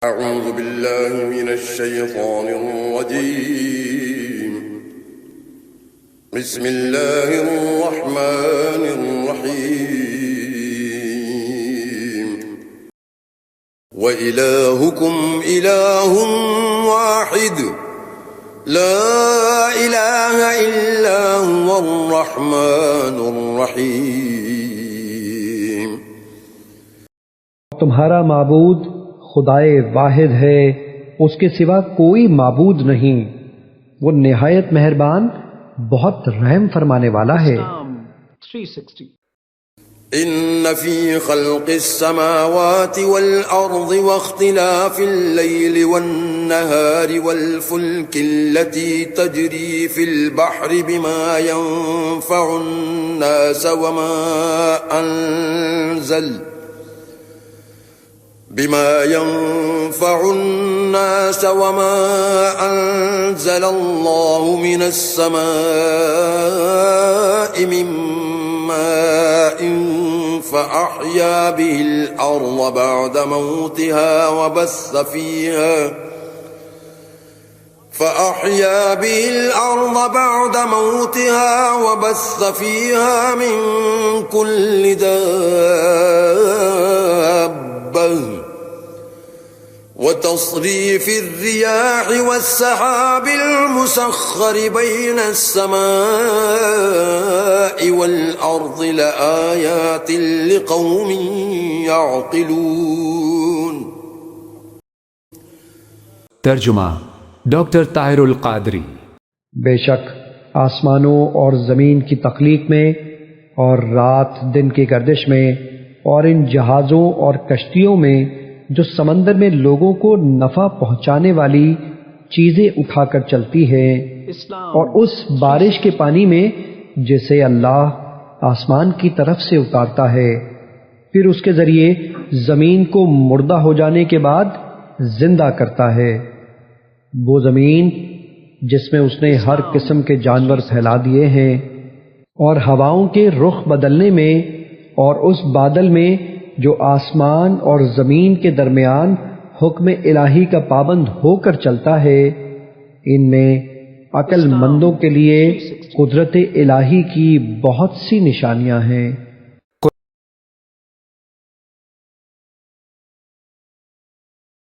أعوذ بالله من الشيطان الرجيم. بسم الله الرحمن الرحيم. وإلهكم إله واحد لا إله إلا هو الرحمن الرحيم. تمہارا معبود خدائے واحد ہے، اس کے سوا کوئی معبود نہیں، وہ نہایت مہربان بہت رحم فرمانے والا ہے۔ 360 إن في خلق السماوات والأرض واختلاف الليل والنهار والفلك التي تجري في البحر بما ينفع الناس وما أنزل الله من السماء من ماء فأحيا به الأرض بعد موتها وبث فيها من كل دابة وتصريف الرياح والسحاب المسخر بين السماء والأرض لآيات لقوم يعقلون۔ ترجمہ ڈاکٹر طاہر القادری۔ بے شک آسمانوں اور زمین کی تخلیق میں اور رات دن کی گردش میں اور ان جہازوں اور کشتیوں میں جو سمندر میں لوگوں کو نفع پہنچانے والی چیزیں اٹھا کر چلتی ہے، اور اس بارش کے پانی میں جسے اللہ آسمان کی طرف سے اتارتا ہے، پھر اس کے ذریعے زمین کو مردہ ہو جانے کے بعد زندہ کرتا ہے، وہ زمین جس میں اس نے ہر قسم کے جانور پھیلا دیے ہیں، اور ہواؤں کے رخ بدلنے میں اور اس بادل میں جو آسمان اور زمین کے درمیان حکم الہی کا پابند ہو کر چلتا ہے، ان میں عقل مندوں کے لیے قدرت الہی کی بہت سی نشانیاں ہیں۔